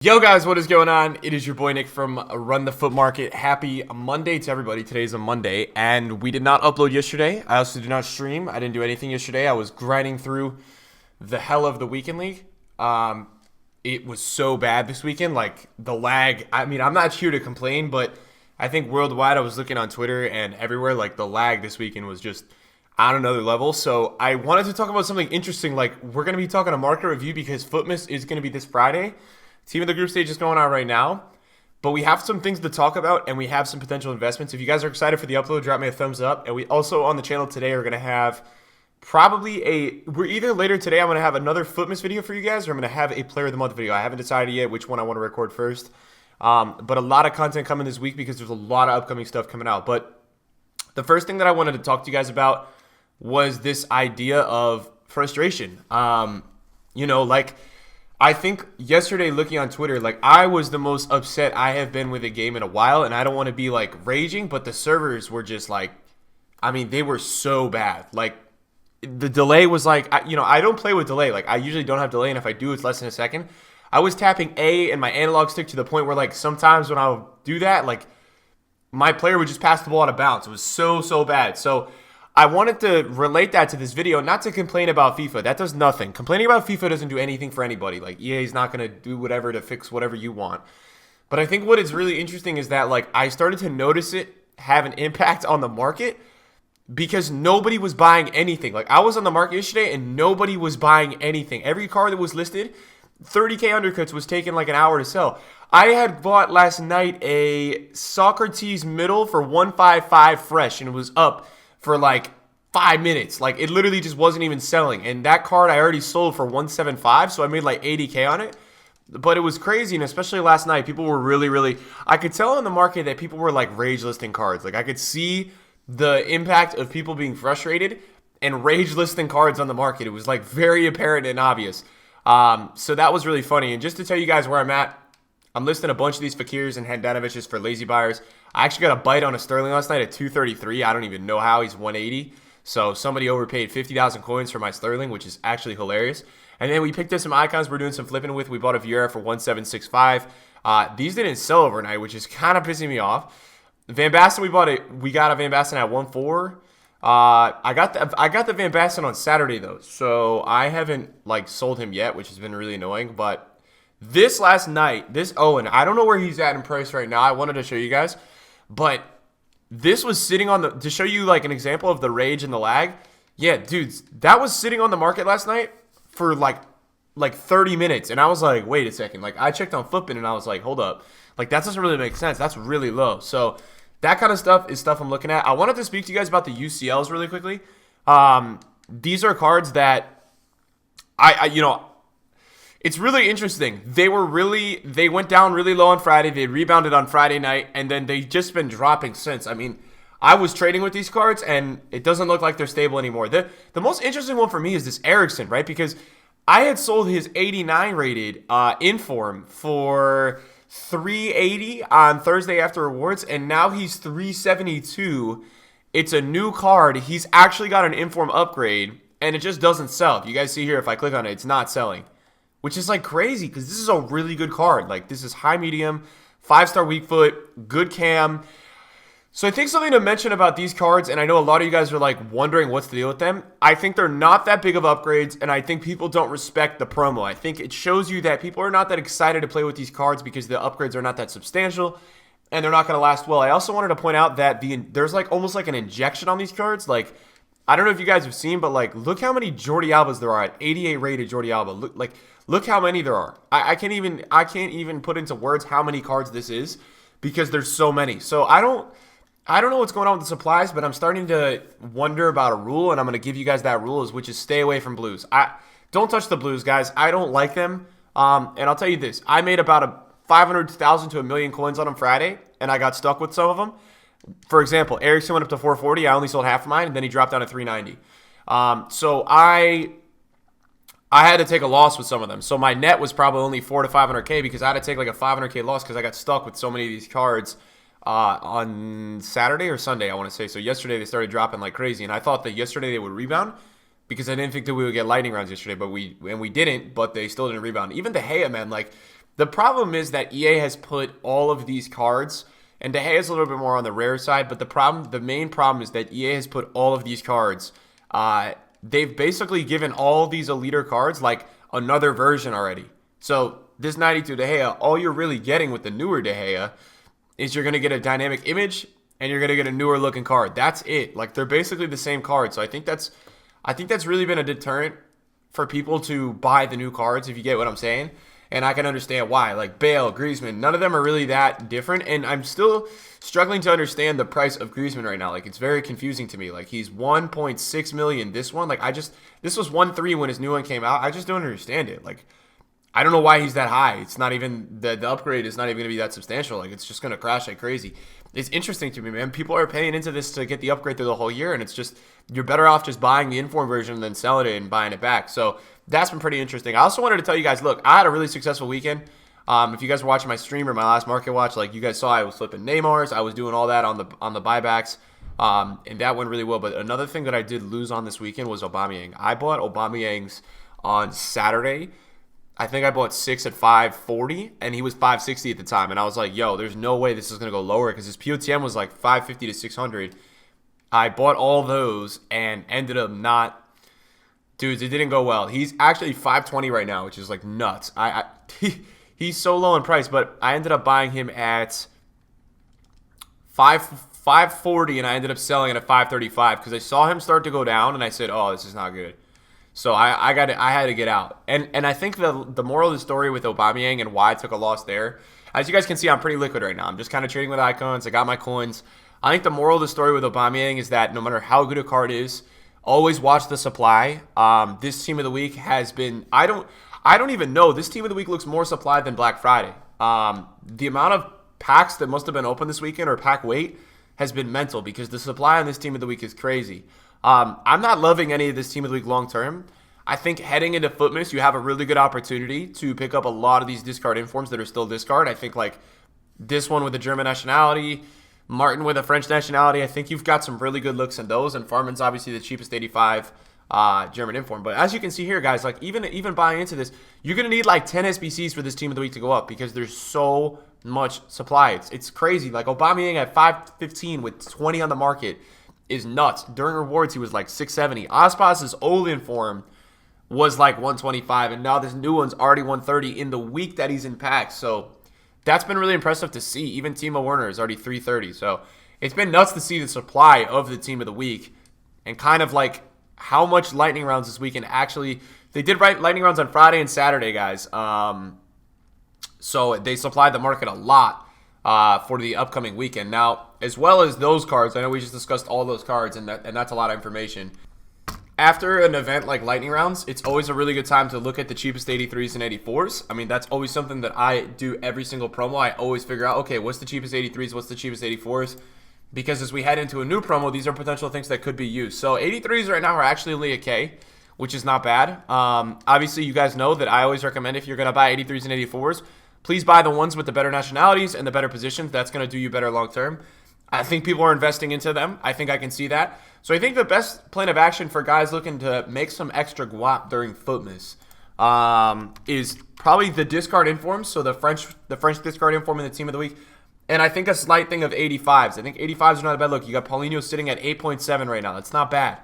Yo guys, what is going on? It is your boy Nick from Run the Foot Market. Happy Monday to everybody. Today's a Monday, and we did not upload yesterday. I also did not stream. I didn't do anything yesterday. I was grinding through the hell of the weekend league. It was so bad this weekend. Like the lag. I mean, I'm not here to complain, but I think worldwide, I was looking on Twitter and everywhere. Like the lag this weekend was just on another level. So I wanted to talk about something interesting. Like we're gonna be talking a market review because FUTMAS is gonna be this Friday. Team of the group stage is going on right now, but we have some things to talk about and we have some potential investments. If you guys are excited for the upload, drop me a thumbs up. And we also on the channel today are going to have we're either later today I'm going to have another FUTMAS video for you guys, or I'm going to have a player of the month video. I haven't decided yet which one I want to record first, but a lot of content coming this week because there's a lot of upcoming stuff coming out. But the first thing that I wanted to talk to you guys about was this idea of frustration. I think yesterday looking on Twitter, like I was the most upset I have been with a game in a while, and I don't want to be like raging, but the servers were just like, I mean, they were so bad. Like the delay was like, I don't play with delay. Like I usually don't have delay, and if I do, it's less than a second. I was tapping A and my analog stick to the point where like sometimes when I would do that, like my player would just pass the ball out of bounds. It was so bad. So I wanted to relate that to this video, not to complain about FIFA. That does nothing. Complaining about FIFA doesn't do anything for anybody. Like, EA is not going to do whatever to fix whatever you want. But I think what is really interesting is that, like, I started to notice it have an impact on the market because nobody was buying anything. Like, I was on the market yesterday and nobody was buying anything. Every car that was listed, 30K undercuts was taking like an hour to sell. I had bought last night a Socrates middle for 155 fresh, and it was up for like 5 minutes. Like it literally just wasn't even selling. And that card I already sold for 175, so I made like 80K on it. But it was crazy, and especially last night, people were really, I could tell in the market that people were like rage listing cards. Like I could see the impact of people being frustrated and rage listing cards on the market. It was like very apparent and obvious. So that was really funny. And just to tell you guys where I'm at, I'm listing a bunch of these Fakirs and Handanoviches for lazy buyers. I actually got a bite on a Sterling last night at 233. I don't even know how. He's 180. So somebody overpaid 50,000 coins for my Sterling, which is actually hilarious. And then we picked up some icons we're doing some flipping with. We bought a Vieira for 1765. These didn't sell overnight, which is kind of pissing me off. Van Basten, we got a Van Basten at 1.4. I got the Van Basten on Saturday though, so I haven't like sold him yet, which has been really annoying. But this last night, this Owen, I don't know where he's at in price right now. I wanted to show you guys, but this was sitting on to show you like an example of the rage and the lag. Yeah, dudes, that was sitting on the market last night for like 30 minutes, and I was like, wait a second. Like I checked on FUTBIN and I was like, hold up, like that doesn't really make sense. That's really low. So that kind of stuff is stuff I'm looking at. I wanted to speak to you guys about the UCLs really quickly. These are cards that it's really interesting. They went down really low on Friday. They rebounded on Friday night, and then they've just been dropping since. I mean, I was trading with these cards, and it doesn't look like they're stable anymore. The most interesting one for me is this Erickson, right? Because I had sold his 89 rated Inform for 380 on Thursday after rewards, and now he's 372. It's a new card. He's actually got an Inform upgrade, and it just doesn't sell. If you guys see here, if I click on it, it's not selling. Which is like crazy because this is a really good card. Like this is high medium, 5-star weak foot, good cam. So I think something to mention about these cards, and I know a lot of you guys are like wondering what's the deal with them. I think they're not that big of upgrades, and I think people don't respect the promo. I think it shows you that people are not that excited to play with these cards because the upgrades are not that substantial, and they're not going to last well. I also wanted to point out that there's like almost like an injection on these cards. Like I don't know if you guys have seen, but like look how many Jordi Albas there are at 88 rated Jordi Alba. Look how many there are. I can't even put into words how many cards this is because there's so many. So I don't know what's going on with the supplies, but I'm starting to wonder about a rule, and I'm going to give you guys that rule, which is stay away from blues. Don't touch the blues, guys. I don't like them. And I'll tell you this. I made about 500,000 to a million coins on them Friday, and I got stuck with some of them. For example, Erickson went up to 440. I only sold half of mine, and then he dropped down to 390. So I had to take a loss with some of them. So my net was probably only 400 to 500K because I had to take like a 500K loss because I got stuck with so many of these cards on Saturday or Sunday, I want to say. So yesterday they started dropping like crazy, and I thought that yesterday they would rebound because I didn't think that we would get lightning rounds yesterday, but we didn't, but they still didn't rebound. Even De Gea, man, like The problem is that EA has put all of these cards, and De Gea is a little bit more on the rare side, but the main problem is that EA has put all of these cards. They've basically given all these eliter cards like another version already. So this 92 De Gea, all you're really getting with the newer De Gea is you're going to get a dynamic image and you're going to get a newer looking card. That's it. Like, they're basically the same card. So I think that's really been a deterrent for people to buy the new cards, if you get what I'm saying. And I can understand why. Like Bale, Griezmann, none of them are really that different. And I'm still struggling to understand the price of Griezmann right now. Like, it's very confusing to me. Like, he's 1.6 million. This one, like, this was 1.3 when his new one came out. I just don't understand it. Like, I don't know why he's that high. It's not even, the upgrade is not even going to be that substantial. Like, it's just going to crash like crazy. It's interesting to me, man. People are paying into this to get the upgrade through the whole year, and it's just, you're better off just buying the inform version than selling it and buying it back. So that's been pretty interesting. I also wanted to tell you guys, look, I had a really successful weekend. If you guys were watching my stream or my last market watch, like you guys saw, I was flipping Neymar's. I was doing all that on the buybacks, and that went really well. But another thing that I did lose on this weekend was Aubameyang. I bought Aubameyang's on Saturday. I think I bought 6 at 540, and he was 560 at the time. And I was like, yo, there's no way this is going to go lower because his POTM was like 550 to 600. I bought all those and ended up not. Dudes, it didn't go well. He's actually 520 right now, which is like nuts. He's so low in price, but I ended up buying him at 540, and I ended up selling it at 535 because I saw him start to go down, and I said, oh, this is not good. So I had to get out. And I think the moral of the story with Aubameyang and why I took a loss there, as you guys can see, I'm pretty liquid right now. I'm just kind of trading with icons. I got my coins. I think the moral of the story with Aubameyang is that no matter how good a card is, always watch the supply. This team of the week has been, I don't even know. This team of the week looks more supplied than Black Friday. The amount of packs that must have been open this weekend or pack weight has been mental because the supply on this team of the week is crazy. I'm not loving any of this team of the week long term. I think heading into FUTMAS, you have a really good opportunity to pick up a lot of these discard informs that are still discard. I think like this one with the German nationality, Martin with a French nationality. I think you've got some really good looks in those, and Farman's obviously the cheapest 85 German inform. But as you can see here, guys, like even buying into this, you're gonna need like 10 SBCs for this team of the week to go up because there's so much supply. It's crazy. Like Aubameyang at 515 with 20 on the market is nuts. During rewards, he was like 670. Aspas's old inform was like 125, and now this new one's already 130 in the week that he's in packs. So that's been really impressive to see. Even Timo Werner is already 330. So it's been nuts to see the supply of the team of the week and kind of like how much lightning rounds this weekend actually. They did write lightning rounds on Friday and Saturday, guys. So they supplied the market a lot for the upcoming weekend. Now, as well as those cards, I know we just discussed all those cards, and that's a lot of information. After an event like lightning rounds, it's always a really good time to look at the cheapest 83s and 84s. I mean, that's always something that I do every single promo. I always figure out, okay, what's the cheapest 83s, what's the cheapest 84s? Because as we head into a new promo, these are potential things that could be used. So 83s right now are actually only a K, which is not bad. Obviously, you guys know that I always recommend if you're going to buy 83s and 84s, please buy the ones with the better nationalities and the better positions. That's going to do you better long term. I think people are investing into them. I think I can see that. So I think the best plan of action for guys looking to make some extra guap during FUTMAS is probably the discard informs. So the French discard inform in the team of the week. And I think a slight thing of 85s. I think 85s are not a bad look. You got Paulinho sitting at 8.7 right now. That's not bad.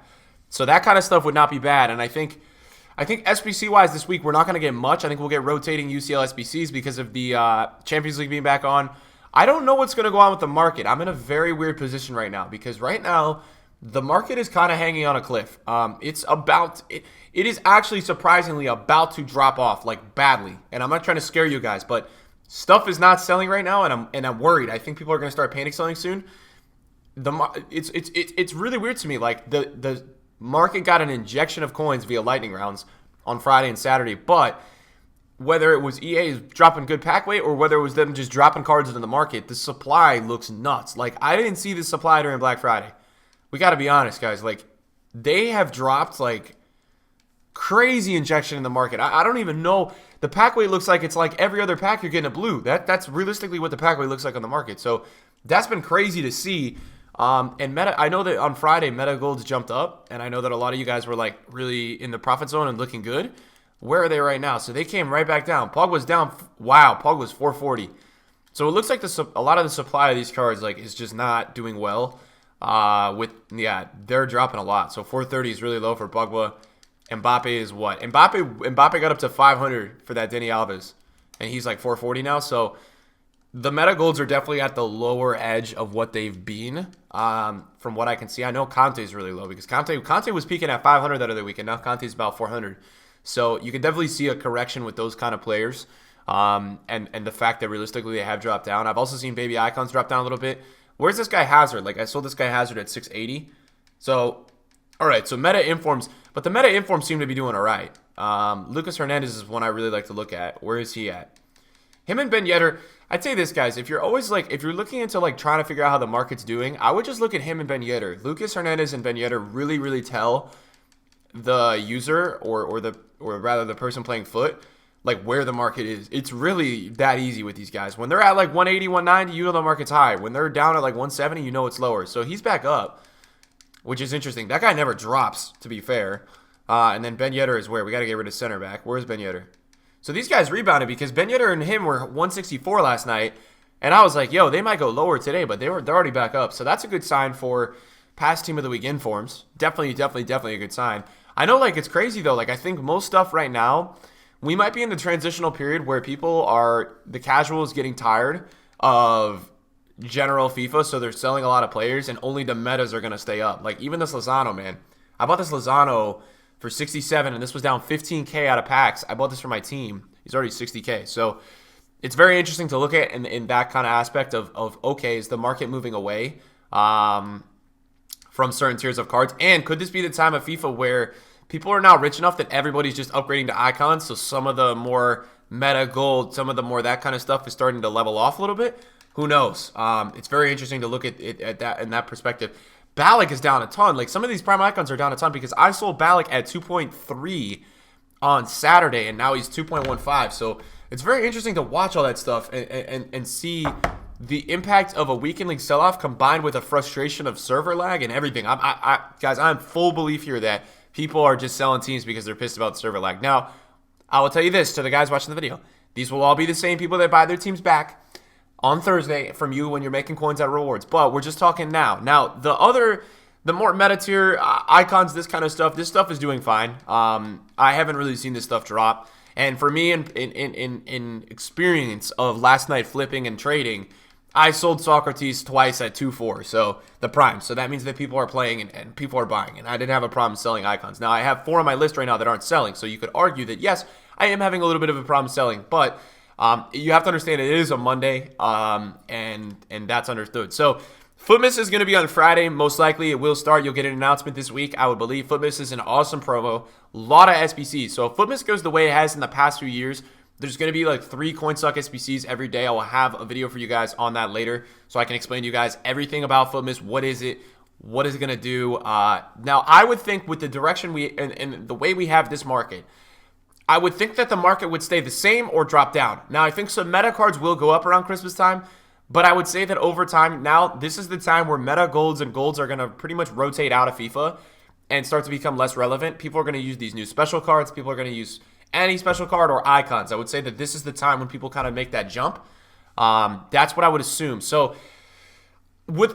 So that kind of stuff would not be bad. And I think SBC-wise this week, we're not going to get much. I think we'll get rotating UCL SBCs because of the Champions League being back on. I don't know what's going to go on with the market. I'm in a very weird position right now because right now the market is kind of hanging on a cliff. It is actually surprisingly about to drop off like badly. And I'm not trying to scare you guys, but stuff is not selling right now, and I'm worried. I think people are going to start panic selling soon. It's really weird to me. Like the market got an injection of coins via lightning rounds on Friday and Saturday, but whether it was EA dropping good pack weight or whether it was them just dropping cards into the market, the supply looks nuts. Like, I didn't see this supply during Black Friday. We got to be honest, guys. Like, they have dropped, like, crazy injection in the market. I don't even know. The pack weight looks like it's like every other pack you're getting a blue. That's realistically what the pack weight looks like on the market. So, that's been crazy to see. And Meta, I know that on Friday, Meta Golds jumped up, and I know that a lot of you guys were, like, really in the profit zone and looking good. Where are they right now? So they came right back down. Pog was down. Wow, Pog was 440. So it looks like a lot of the supply of these cards like is just not doing well. They're dropping a lot. So 430 is really low for Pogba. Mbappe is what? Mbappe got up to 500 for that Dani Alves, and he's like 440 now. So the meta golds are definitely at the lower edge of what they've been. From what I can see, I know Conte is really low because Conte was peaking at 500 that other week, and now Conte's about 400. So you can definitely see a correction with those kind of players, and the fact that realistically they have dropped down. I've also seen baby icons drop down a little bit. Where's this guy Hazard? Like I sold this guy Hazard at 680. So all right, so meta informs, but the meta informs seem to be doing all right. Lucas Hernandez is one I really like to look at. Where is he at? Him and Ben Yedder. I'd say this, guys. If you're looking into like trying to figure out how the market's doing, I would just look at him and Ben Yedder. Lucas Hernandez and Ben Yedder really, really tell the user or rather the person playing foot like where the market is. It's really that easy with these guys. When they're at like 180, 190, you know the market's high. When they're down at like 170, you know it's lower. So he's back up, which is interesting. That guy never drops, to be fair. And then Ben Yedder is where? We got to get rid of center back. Where's Ben Yedder? So these guys rebounded because Ben Yedder and him were 164 last night. And I was like, yo, they might go lower today, but they're already back up. So that's a good sign for past team of the week informs. Definitely a good sign. I know, like, it's crazy, though. Like, I think most stuff right now, we might be in the transitional period where the casuals getting tired of general FIFA, so they're selling a lot of players, and only the metas are going to stay up. Like, even this Lozano, man. I bought this Lozano for 67, and this was down 15K out of packs. I bought this for my team. He's already 60K. So it's very interesting to look at in that kind of aspect of okay, is the market moving away from certain tiers of cards? And could this be the time of FIFA where people are now rich enough that everybody's just upgrading to icons, so some of the more meta gold, some of the more that kind of stuff is starting to level off a little bit? Who knows? It's very interesting to look at it at that in that perspective. Ballack is down a ton. Like, some of these prime icons are down a ton because I sold Ballack at 2.3 on Saturday, and now he's 2.15. So it's very interesting to watch all that stuff and see the impact of a weekend league sell-off combined with a frustration of server lag and everything. Guys, I'm full belief here that people are just selling teams because they're pissed about server lag. Now, I will tell you this to the guys watching the video. These will all be the same people that buy their teams back on Thursday from you when you're making coins out of rewards. But we're just talking now. Now, the more meta tier icons, this kind of stuff, this stuff is doing fine. I haven't really seen this stuff drop. And for me, in experience of last night flipping and trading, I sold Socrates twice at 2.4, so the prime. So that means that people are playing and people are buying, and I didn't have a problem selling icons. Now, I have 4 on my list right now that aren't selling, so you could argue that, yes, I am having a little bit of a problem selling, but you have to understand it is a Monday, and that's understood. So FUTMAS is going to be on Friday. Most likely it will start. You'll get an announcement this week, I would believe. FUTMAS is an awesome promo. A lot of SBCs. So if FUTMAS goes the way it has in the past few years, there's going to be like 3 CoinSuck SBCs every day. I will have a video for you guys on that later so I can explain to you guys everything about FUTMAS. What is it? What is it going to do? Now, I would think with the direction and the way we have this market, I would think that the market would stay the same or drop down. Now, I think some meta cards will go up around Christmas time, but I would say that over time, now this is the time where meta golds and golds are going to pretty much rotate out of FIFA and start to become less relevant. People are going to use these new special cards. People are going to use any special card or icons. I would say that this is the time when people kind of make that jump. That's what I would assume. So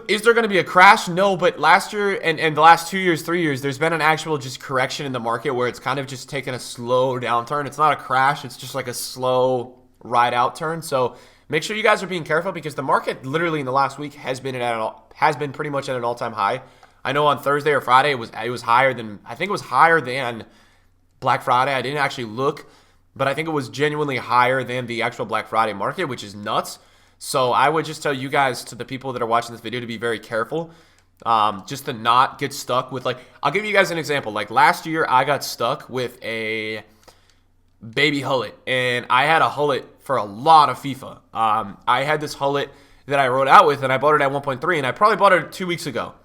is there going to be a crash? No, but last year and the last 2 years, 3 years, there's been an actual just correction in the market where it's kind of just taken a slow downturn. It's not a crash. It's just like a slow ride out turn. So make sure you guys are being careful because the market literally in the last week has been pretty much at an all-time high. I know on Thursday or Friday it was higher than, I think it was higher than Black Friday. I didn't actually look, but I think it was genuinely higher than the actual Black Friday market, which is nuts. So I would just tell you guys, to the people that are watching this video, to be very careful, just to not get stuck with, like, I'll give you guys an example. Like last year, I got stuck with a baby hullet, and I had a hullet for a lot of FIFA. I had this hullet that I rode out with, and I bought it at 1.3, and I probably bought it 2 weeks ago.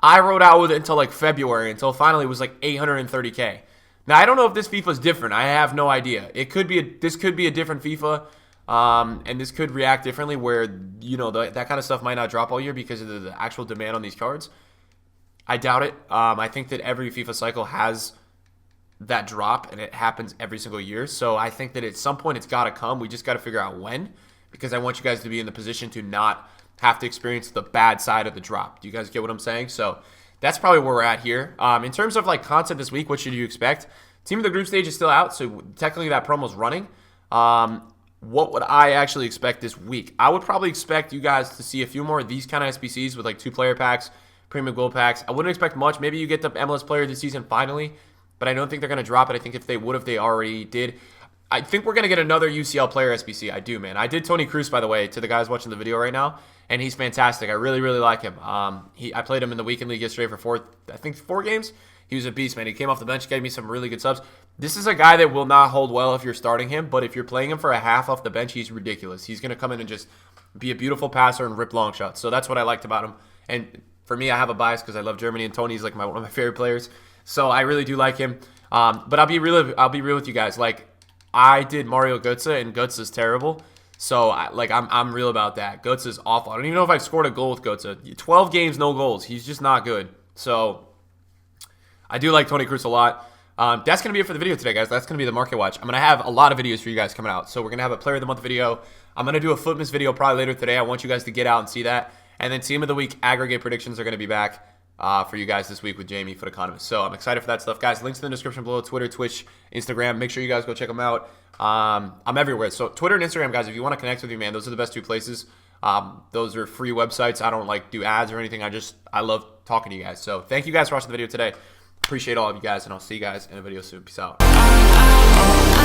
I rode out with it until like February, until finally it was like 830K. Now, I don't know if this FIFA is different. I have no idea. This could be a different FIFA, and this could react differently where, you know, that kind of stuff might not drop all year because of the actual demand on these cards. I doubt it. I think that every FIFA cycle has that drop, and it happens every single year. So I think that at some point it's got to come. We just got to figure out when, because I want you guys to be in the position to not have to experience the bad side of the drop. Do you guys get what I'm saying? So that's probably where we're at here. In terms of like content this week, what should you expect? Team of the group stage is still out, so technically that promo's running. What would I actually expect this week? I would probably expect you guys to see a few more of these kind of SBCs with like 2-player packs, premium gold packs. I wouldn't expect much. Maybe you get the MLS player of the season finally, but I don't think they're going to drop it. I think if they would, if they already did. I think we're going to get another UCL player SBC. I do, man. I did Tony Cruz, by the way, to the guys watching the video right now, and he's fantastic. I really, really like him. I played him in the weekend league yesterday for 4 games. He was a beast, man. He came off the bench, gave me some really good subs. This is a guy that will not hold well if you're starting him, but if you're playing him for a half off the bench, he's ridiculous. He's going to come in and just be a beautiful passer and rip long shots. So that's what I liked about him. And for me, I have a bias because I love Germany, and Tony's like one of my favorite players. So I really do like him. But I'll be real with you guys. Like, I did Mario Götze, and Götze is terrible. So I'm real about that. Götze is awful. I don't even know if I've scored a goal with Götze. 12 games, no goals. He's just not good. So I do like Tony Cruz a lot. That's going to be it for the video today, guys. That's going to be the market watch. I'm going to have a lot of videos for you guys coming out. So we're going to have a player of the month video. I'm going to do a FUTMAS video probably later today. I want you guys to get out and see that. And then team of the week aggregate predictions are going to be back for you guys this week with Jamie, FUT Economist. So I'm excited for that stuff, guys. Links in the description below: Twitter, Twitch, Instagram. Make sure you guys go check them out. I'm everywhere. So Twitter and Instagram, guys, if you want to connect with me, man, those are the best 2 places. Those are free websites. I don't like do ads or anything. I love talking to you guys. So thank you guys for watching the video today. Appreciate all of you guys, and I'll see you guys in a video soon. Peace out.